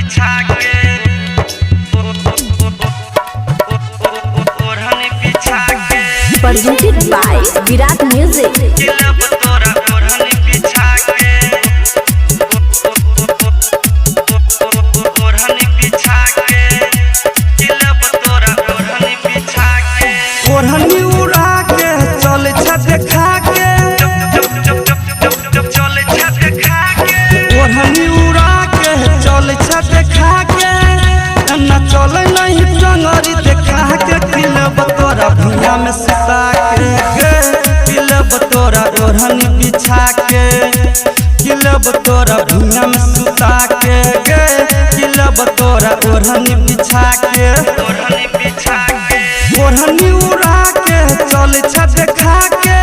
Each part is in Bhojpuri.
बिछा के ओढ़नी बिछा के presented by Virat Music. किलब तोरा ओढ़नी बिछा के ओढ़नी बिछा के किलब तोरा ओढ़नी बिछा के ओढ़नी उड़ा के चले छत खा के चले छत खा के ओढ़नी उड़ा के चले छत खा के न चले नहीं टंगरी देखा के किलब तोरा भुइया में सुता के किलब तोरा ओढ़नी बिछा के किलब तोरा भुइया में सुता के किलब तोरा ओढ़नी बिछा के ओढ़नी बिछा के ओढ़नी उड़ा के चले छत खा के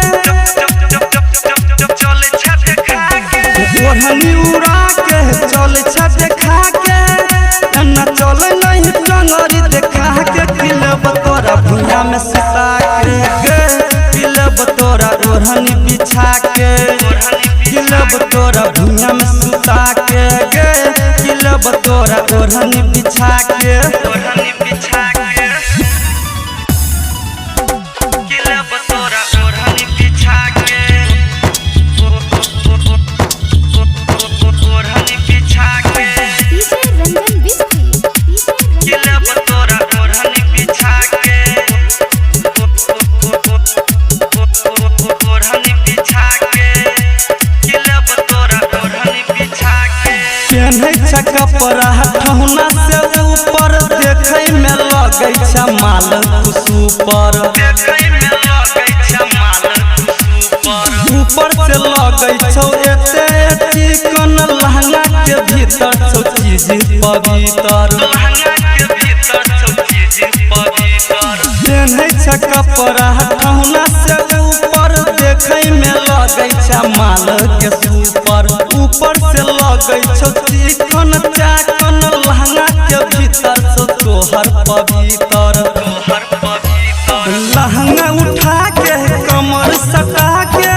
चले छत खा के ओढ़नी उड़ा के चले छत खा के न चले नहीं टंगरी देखा के किलब तोरा भुइया में सुता के किलब तोरा ओढ़नी बिछा के किलब तोरा भुइया में सुता के किलब तोरा ओढ़नी बिछा के ओढ़नी बिछा के किलब तोरा ओढ़नी बिछा के ओढ़नी बिछा के DJ Ranjan Bisky. किलब तोरा ओढ़नी बिछा के ओढ़नी बिछा के किलब तोरा ओढ़नी बिछा के केन्हे छक्का पर ठहुना से ऊपर देखै में लगै छ माल कुसुपर देखै में लगै छ माल सुपर ऊपर से लगै छौ एते चिकन लहंगा के भीतर छौ चीज पवित्र लहंगा के भीतर सब चीज पवित्र केन्हे छक्का पर ठहुना से ऊपर देखै में लगै छ माल के सुपर ऊपर से लगै छौ चिकन चाकन लहंगा के भीतर छौ तोहर पवित्र हर पवित्र लहंगा उठा के कमर सटा के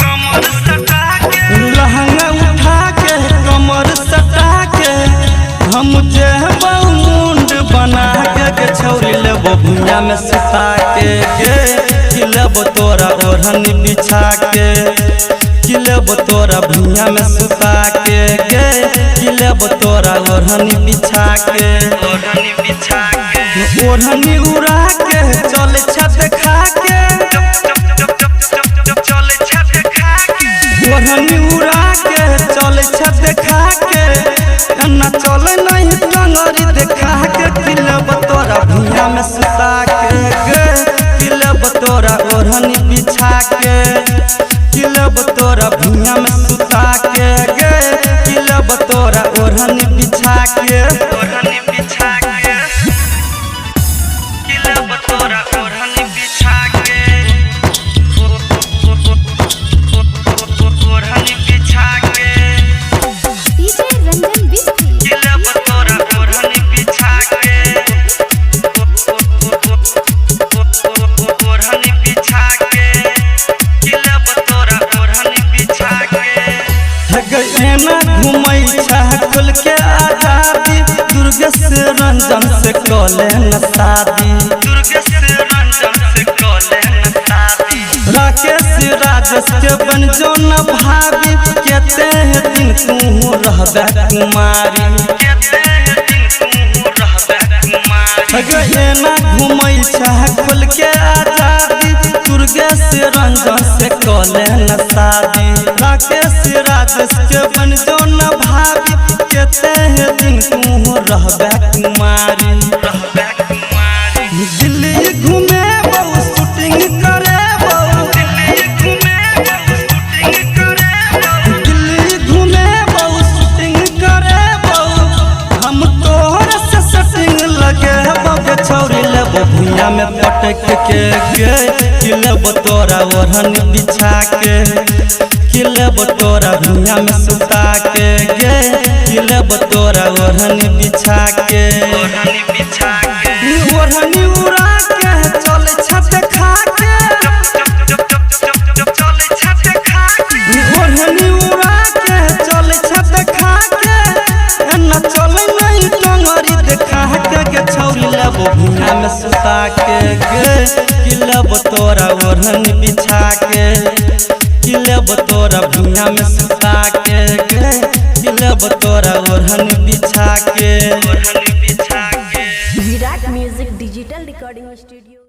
कमर सटा के लहंगा उठा के कमर सटा के हम जे मुंड बना के छौरी लेबो भुइया में सुता के किलब तोरा ओढ़नी बिछा के किलब तोरा भुइया में सुता के किलब तोरा ओढ़नी बिछा के ओढ़नी बिछा के ओढ़नी उड़ा के चले छत खा के चले छत खा के ओढ़नी उड़ा के चले छत खा के न चले नहीं टंगरी देखा के किलब तोरा भुइया में सुता के किलब तोरा ओढ़नी बिछा के किलब तोरा भुइया में सुता के किलब तोरा ओढ़नी बिछा के ओढ़नी बिछा के किलब तोरा ओढ़नी बिछा के ओढ़नी बिछा के DJ Ranjan Bisky. किलब तोरा ओढ़नी बिछा के ओढ़नी बिछा के किलब तोरा ओढ़नी बिछा के एना घुमै छ खुल के आजादी दुर्गेश रंजन से कले न शादी दुर्गेश रंजन से कले शादी राकेश राजेश के बन जो न भाभी केते दिन तू रहबे कुमारी केते दिन तू रहबे कुमारी एना घुमै छ खुल के आजादी दुर्गेश रंजन से कले न शादी राकेश राजेश के बन जो न भाभी केते दिन तू रहबे कुमारी रहबे कुमारी दिल्ली घूमे बहु शूटिंग करे बहु दिल्ली घूमे शूटिंग करे दिल्ली घूमे बहु शूटिंग करे बहु हम तोहर से शूटिंग लगे बहु छौरी लेबो भुइया में पटक के किलब तोरा ओढ़नी बिछा के किलब तोरा भुइया में सुता के किलब तोरा ओढ़नी बिछा के ओढ़नी बिछा के ओढ़नी उड़ा के चले छत खा के चले छत खा के ओढ़नी उड़ा के चले छत खा के किलब तोरा ओढ़न बिछा के किलब तोरा भुइया में सुता के किलब तोरा ओढ़न बिछा के ओढ़नी बिछा के विराट म्यूजिक डिजिटल रिकॉर्डिंग स्टूडियो।